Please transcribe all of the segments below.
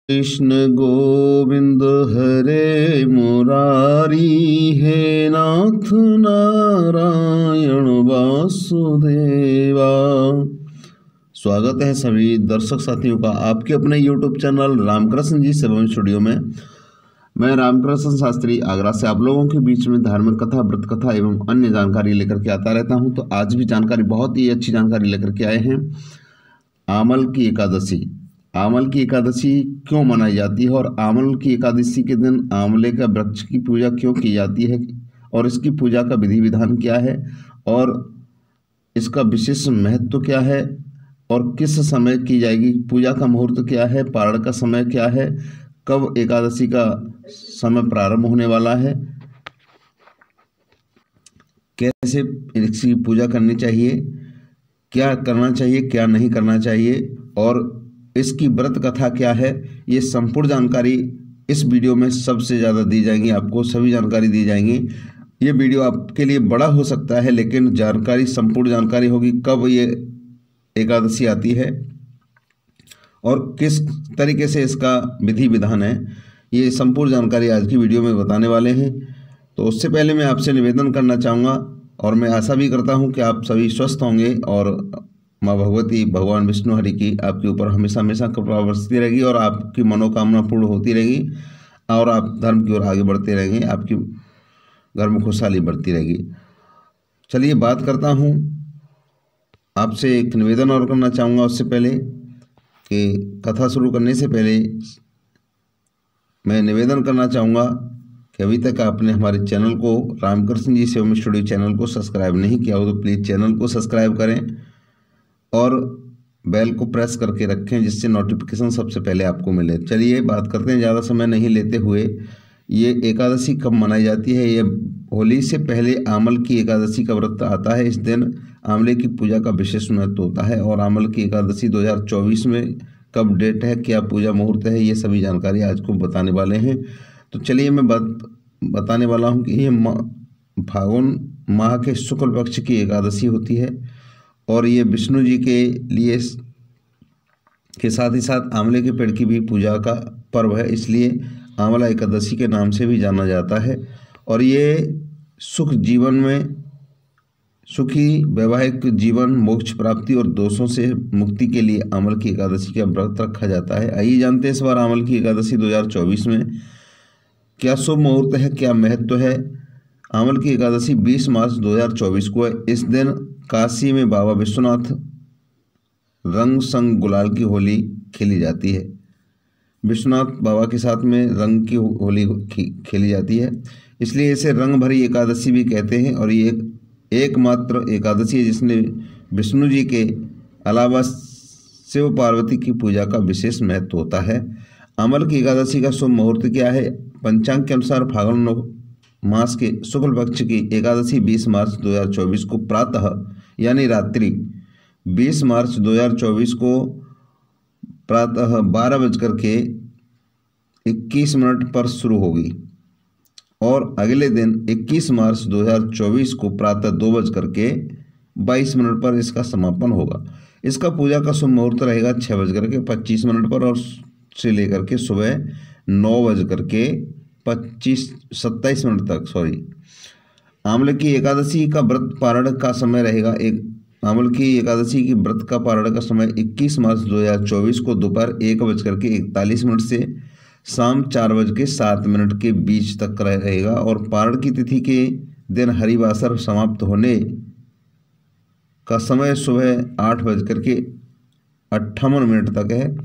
कृष्ण गोविंद हरे मुरारी, हे नाथ नारायण वासुदेवा। स्वागत है सभी दर्शक साथियों का आपके अपने YouTube चैनल रामकृष्ण जी शिवम स्टूडियो में। मैं रामकृष्ण शास्त्री आगरा से आप लोगों के बीच में धार्मिक कथा, व्रत कथा एवं अन्य जानकारी लेकर के आता रहता हूं। तो आज भी जानकारी, बहुत ही अच्छी जानकारी लेकर के आए हैं। आमल की एकादशी। आमल की एकादशी क्यों मनाई जाती है और आमल की एकादशी के दिन आंवले का वृक्ष की पूजा क्यों की जाती है और इसकी पूजा का विधि विधान क्या है और इसका विशेष महत्व क्या है और किस समय की जाएगी, पूजा का मुहूर्त क्या है, पारण का समय क्या है, कब एकादशी का समय प्रारंभ होने वाला है, कैसे इसकी पूजा करनी चाहिए, क्या करना चाहिए, क्या नहीं करना चाहिए और इसकी व्रत कथा क्या है, ये संपूर्ण जानकारी इस वीडियो में सबसे ज़्यादा दी जाएंगी। आपको सभी जानकारी दी जाएंगी। ये वीडियो आपके लिए बड़ा हो सकता है, लेकिन जानकारी, संपूर्ण जानकारी होगी कब ये एकादशी आती है और किस तरीके से इसका विधि विधान है, ये संपूर्ण जानकारी आज की वीडियो में बताने वाले हैं। तो उससे पहले मैं आपसे निवेदन करना चाहूँगा और मैं आशा भी करता हूँ कि आप सभी स्वस्थ होंगे और माँ भगवती, भगवान विष्णु हरि की आपके ऊपर हमेशा हमेशा कृपा बरसती रहेगी और आपकी मनोकामना पूर्ण होती रहेगी और आप धर्म की ओर आगे बढ़ते रहेंगे, आपकी घर में खुशहाली बढ़ती रहेगी। चलिए बात करता हूँ। आपसे एक निवेदन और करना चाहूँगा उससे पहले कि कथा शुरू करने से पहले मैं निवेदन करना चाहूँगा कि अभी तक आपने हमारे चैनल को, रामकृष्ण जी शिवम स्टूडियो चैनल को सब्सक्राइब नहीं किया हो तो प्लीज़ चैनल को सब्सक्राइब करें और बेल को प्रेस करके रखें जिससे नोटिफिकेशन सबसे पहले आपको मिले। चलिए बात करते हैं ज़्यादा समय नहीं लेते हुए। ये एकादशी कब मनाई जाती है? ये होली से पहले आमल की एकादशी का व्रत आता है। इस दिन आंवले की पूजा का विशेष महत्व होता है और आमल की एकादशी 2024 में कब डेट है, क्या पूजा मुहूर्त है, ये सभी जानकारी आज को बताने वाले हैं। तो चलिए मैं बताने वाला हूँ कि ये फागुन माह के शुक्ल पक्ष की एकादशी होती है और ये विष्णु जी के लिए के साथ ही साथ आंवले के पेड़ की भी पूजा का पर्व है, इसलिए आंवला एकादशी के नाम से भी जाना जाता है। और ये सुख जीवन में, सुखी वैवाहिक जीवन, मोक्ष प्राप्ति और दोषों से मुक्ति के लिए आंवल की एकादशी का व्रत रखा जाता है। आइए जानते हैं इस बार आंवल की एकादशी 2024 में क्या शुभ मुहूर्त है, क्या महत्व है। आंवल की एकादशी 20 मार्च 2024 को है। इस दिन काशी में बाबा विश्वनाथ रंग संग गुलाल की होली खेली जाती है। विश्वनाथ बाबा के साथ में रंग की होली खेली जाती है, इसलिए इसे रंग भरी एकादशी भी कहते हैं। और ये एकमात्र एकादशी है जिसने विष्णु जी के अलावा शिव पार्वती की पूजा का विशेष महत्व होता है। आंवल की एकादशी का शुभ मुहूर्त क्या है? पंचांग के अनुसार फागुन मास के शुक्ल पक्ष की एकादशी 20 मार्च 2024 को प्रातः यानी रात्रि 20 मार्च 2024 को प्रातः 12:21 पर शुरू होगी और अगले दिन 21 मार्च 2024 को प्रातः 2:22 पर इसका समापन होगा। इसका पूजा का शुभ मुहूर्त रहेगा 6:25 पर और से लेकर के सुबह 9:27 तक। आंवले की एकादशी का व्रत पारण का समय रहेगा आंवल की एकादशी की व्रत का पारण का समय 21 मार्च 2024 को दोपहर 1:41 से शाम 4:07 के बीच तक रहेगा और पारण की तिथि के दिन हरिवासर समाप्त होने का समय सुबह 8:58 तक है।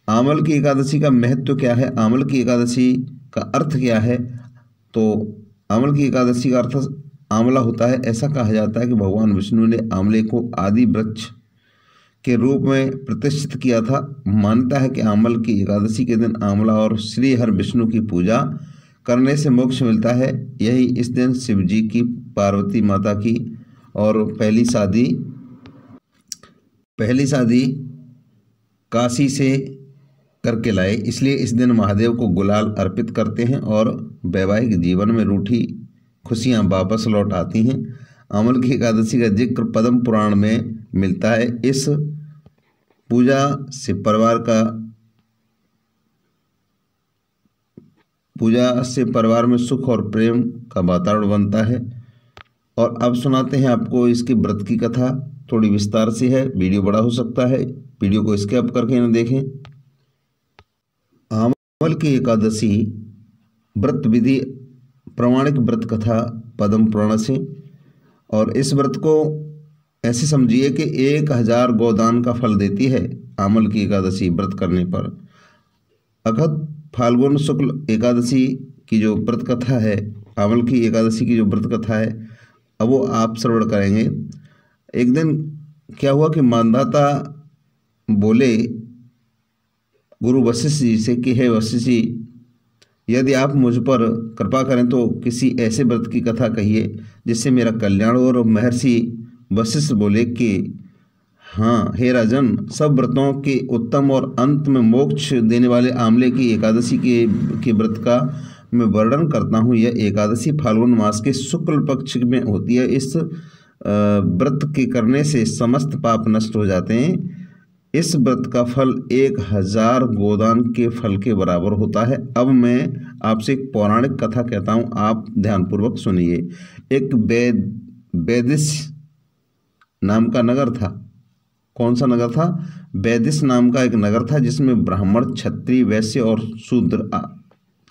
आंवल की एकादशी का महत्व क्या है, आंवल की एकादशी का अर्थ क्या है? तो आंवल की एकादशी का अर्थ आंवला होता है। ऐसा कहा जाता है कि भगवान विष्णु ने आंवले को आदि वृक्ष के रूप में प्रतिष्ठित किया था। मान्यता है कि आंवल की एकादशी के दिन आंवला और श्री हर विष्णु की पूजा करने से मोक्ष मिलता है। यही इस दिन शिव जी की, पार्वती माता की और पहली शादी काशी से करके लाए, इसलिए इस दिन महादेव को गुलाल अर्पित करते हैं और वैवाहिक जीवन में रूठी खुशियां वापस लौट आती हैं। आंवल की एकादशी का जिक्र पद्म पुराण में मिलता है। इस पूजा से परिवार का पूजा से परिवार में सुख और प्रेम का वातावरण बनता है। और अब सुनाते हैं आपको इसके व्रत की कथा, थोड़ी विस्तार से है, वीडियो बड़ा हो सकता है, वीडियो को स्किप करके न देखें। आमवल की एकादशी व्रत विधि प्रमाणिक व्रत कथा पद्म पुराण से। और इस व्रत को ऐसे समझिए कि 1000 गोदान का फल देती है आमल की एकादशी व्रत करने पर। अगस्त फाल्गुन शुक्ल एकादशी की जो व्रत कथा है, आमल की एकादशी की जो व्रत कथा है, अब वो आप श्रवण करेंगे। एक दिन क्या हुआ कि मानधाता बोले गुरु वशिष्ठ जी से कि हे वशिष्ठ जी, यदि आप मुझ पर कृपा करें तो किसी ऐसे व्रत की कथा कहिए जिससे मेरा कल्याण हो। और महर्षि वशिष्ठ बोले कि हाँ हे राजन, सब व्रतों के उत्तम और अंत में मोक्ष देने वाले आमले की एकादशी के व्रत का मैं वर्णन करता हूँ। यह एकादशी फाल्गुन मास के शुक्ल पक्ष में होती है। इस व्रत के करने से समस्त पाप नष्ट हो जाते हैं। इस व्रत का फल 1000 गोदान के फल के बराबर होता है। अब मैं आपसे एक पौराणिक कथा कहता हूँ, आप ध्यानपूर्वक सुनिए। एक बैदिश नाम का नगर था। कौन सा नगर था? बैदिश नाम का एक नगर था, जिसमें ब्राह्मण, क्षत्रिय, वैश्य और शूद्र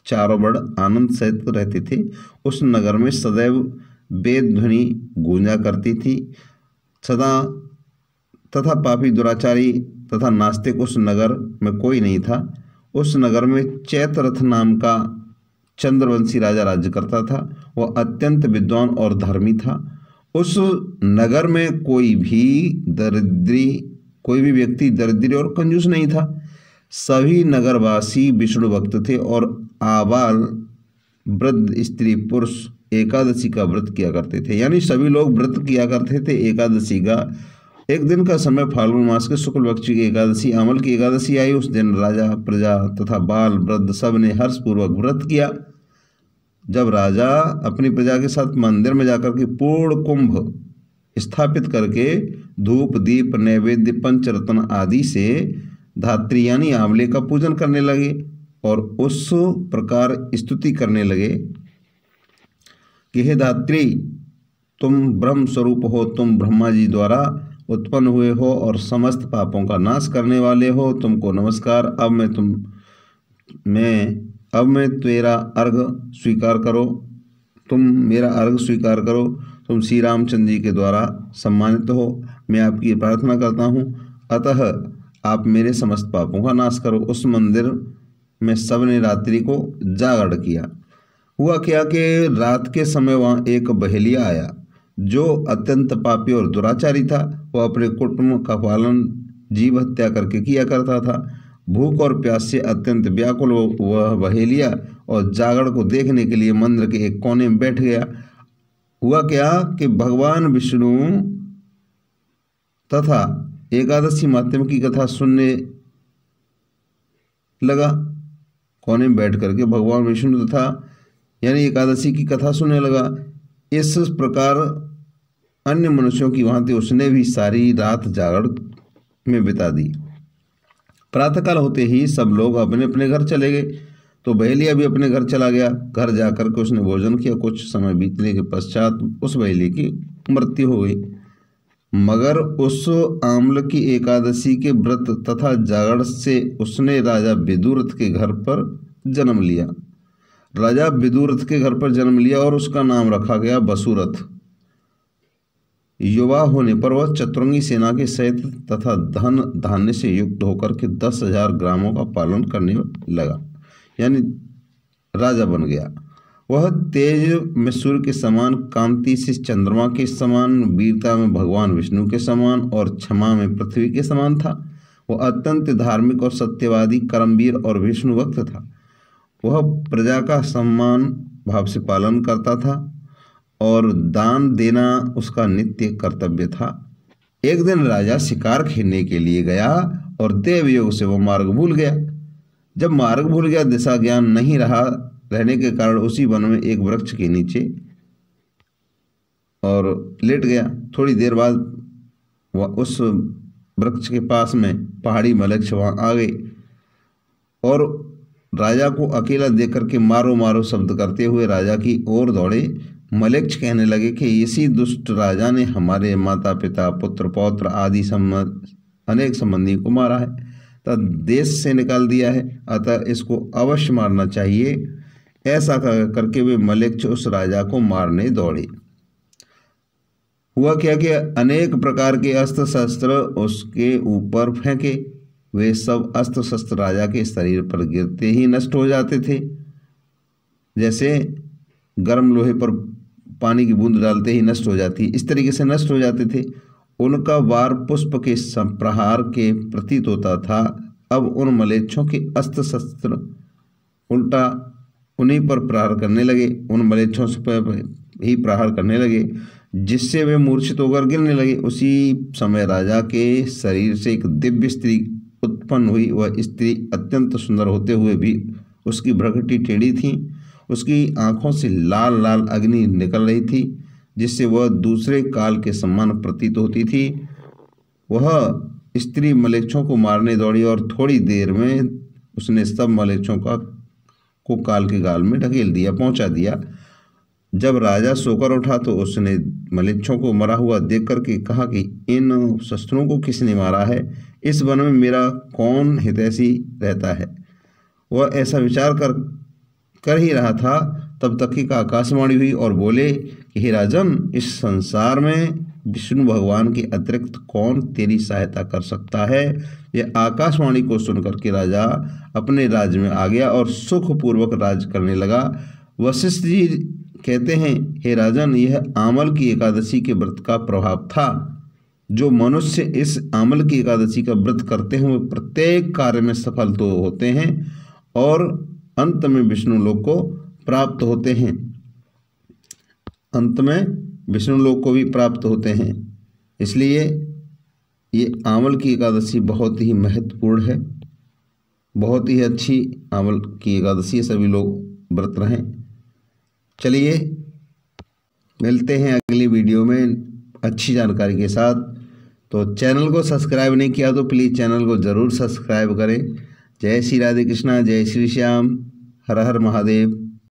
चारों वर्ण आनंद सहित रहते थे। उस नगर में सदैव वेद ध्वनि गूंजा करती थी सदा, तथा पापी, दुराचारी तथा नास्तिक उस नगर में कोई नहीं था। उस नगर में चैत्ररथ नाम का चंद्रवंशी राजा राज्य करता था। वह अत्यंत विद्वान और धर्मी था। उस नगर में कोई भी व्यक्ति दरिद्री और कंजूस नहीं था। सभी नगरवासी विष्णु भक्त थे और आबाल वृद्ध स्त्री पुरुष एकादशी का व्रत किया करते थे। यानी सभी लोग व्रत किया करते थे एकादशी का। एक दिन का समय फाल्गुन मास के शुक्ल पक्ष की एकादशी आमल की एकादशी आई। उस दिन राजा, प्रजा तथा बाल वृद्ध सब ने हर्षपूर्वक व्रत किया। जब राजा अपनी प्रजा के साथ मंदिर में जाकर के पूर्ण कुंभ स्थापित करके धूप, दीप, नैवेद्य, पंचरत्न आदि से धात्री यानी आंवले का पूजन करने लगे और उस प्रकार स्तुति करने लगे कि हे धात्री, तुम ब्रह्म स्वरूप हो, तुम ब्रह्मा जी द्वारा उत्पन्न हुए हो और समस्त पापों का नाश करने वाले हो। तुमको नमस्कार। अब मैं तेरा अर्घ स्वीकार करो। तुम मेरा अर्घ स्वीकार करो। तुम श्री रामचंद्र जी के द्वारा सम्मानित हो। मैं आपकी प्रार्थना करता हूँ, अतः आप मेरे समस्त पापों का नाश करो। उस मंदिर में सबने रात्रि को जागरण किया। हुआ क्या कि रात के समय वहाँ एक बहेलिया आया जो अत्यंत पापी और दुराचारी था। वह अपने कुटुंब का पालन जीव हत्या करके किया करता था। भूख और प्यास से अत्यंत व्याकुल वह बहेलिया और जागरण को देखने के लिए मंदिर के एक कोने में बैठ गया। हुआ क्या कि भगवान विष्णु तथा एकादशी माध्यम की कथा सुनने लगा। कोने में बैठ करके भगवान विष्णु तथा यानी एकादशी की कथा सुनने लगा। इस प्रकार अन्य मनुष्यों की भांति उसने भी सारी रात जागरण में बिता दी। प्रातःकाल होते ही सब लोग अपने अपने घर चले गए, तो बहेलिया भी अपने घर चला गया। घर जाकर के उसने भोजन किया। कुछ समय बीतने के पश्चात उस बहेलिया की मृत्यु हो गई। मगर उस आम्ल की एकादशी के व्रत तथा जागरण से उसने राजा विदुरथ के घर पर जन्म लिया। राजा विदुरथ के घर पर जन्म लिया और उसका नाम रखा गया वसुरथ। युवा होने पर वह चतुरंगी सेना के सहित तथा धन धान्य से युक्त होकर के 10,000 ग्रामों का पालन करने लगा, यानी राजा बन गया। वह तेज में सूर्य के समान, कांति से चंद्रमा के समान, वीरता में भगवान विष्णु के समान और क्षमा में पृथ्वी के समान था। वह अत्यंत धार्मिक और सत्यवादी, कर्मवीर और विष्णु भक्त था। वह प्रजा का सम्मान भाव से पालन करता था और दान देना उसका नित्य कर्तव्य था। एक दिन राजा शिकार खेलने के लिए गया और देवयोग से वह मार्ग भूल गया। जब मार्ग भूल गया, दिशा ज्ञान नहीं रहने के कारण उसी वन में एक वृक्ष के नीचे और लेट गया। थोड़ी देर बाद वह उस वृक्ष के पास में पहाड़ी मलेच्छ वहाँ आ गई और राजा को अकेला देख करके मारो मारो शब्द करते हुए राजा की ओर दौड़े। मलेच्छ कहने लगे कि इसी दुष्ट राजा ने हमारे माता पिता पुत्र पौत्र आदि अनेक संबंधी को मारा है तथा देश से निकाल दिया है, अतः इसको अवश्य मारना चाहिए। ऐसा करके वे मलेच्छ उस राजा को मारने दौड़े। हुआ क्या कि अनेक प्रकार के अस्त्र शस्त्र उसके ऊपर फेंके। वे सब अस्त्र शस्त्र राजा के शरीर पर गिरते ही नष्ट हो जाते थे, जैसे गर्म लोहे पर पानी की बूंद डालते ही नष्ट हो जाती, इस तरीके से नष्ट हो जाते थे। उनका वार पुष्प के प्रहार के प्रतीत होता था। अब उन मलेच्छों के अस्त्र शस्त्र उल्टा उन्हीं पर प्रहार करने लगे, उन मलेच्छों पर ही प्रहार करने लगे, जिससे वे मूर्छित होकर गिरने लगे। उसी समय राजा के शरीर से एक दिव्य स्त्री उत्पन्न हुई। वह स्त्री अत्यंत सुंदर होते हुए भी उसकी भ्रकुटी टेढ़ी थी। उसकी आंखों से लाल लाल अग्नि निकल रही थी, जिससे वह दूसरे काल के समान प्रतीत होती थी। वह स्त्री मलेच्छों को मारने दौड़ी और थोड़ी देर में उसने सब मलेच्छों को काल के गाल में ढकेल दिया, पहुंचा दिया। जब राजा सोकर उठा तो उसने मलेच्छों को मरा हुआ देख करके कहा कि इन शस्त्रों को किसने मारा है? इस वन में मेरा कौन हितैषी रहता है? वह ऐसा विचार कर ही रहा था, तब तक की आकाशवाणी हुई और बोले कि हे राजन, इस संसार में विष्णु भगवान के अतिरिक्त कौन तेरी सहायता कर सकता है? यह आकाशवाणी को सुनकर के राजा अपने राज्य में आ गया और सुखपूर्वक राज करने लगा। वशिष्ठ जी कहते हैं, हे राजन, यह आमल की एकादशी के व्रत का प्रभाव था। जो मनुष्य इस आमल की एकादशी का व्रत करते हैं वे प्रत्येक कार्य में सफल तो होते हैं और अंत में विष्णु लोक को प्राप्त होते हैं, अंत में विष्णु लोक को भी प्राप्त होते हैं। इसलिए ये आमल की एकादशी बहुत ही महत्वपूर्ण है, बहुत ही अच्छी आमल की एकादशी, सभी लोग व्रत रहें। चलिए मिलते हैं अगली वीडियो में अच्छी जानकारी के साथ। तो चैनल को सब्सक्राइब नहीं किया तो प्लीज़ चैनल को ज़रूर सब्सक्राइब करें। जय श्री राधे कृष्णा, जय श्री श्याम, हर हर महादेव।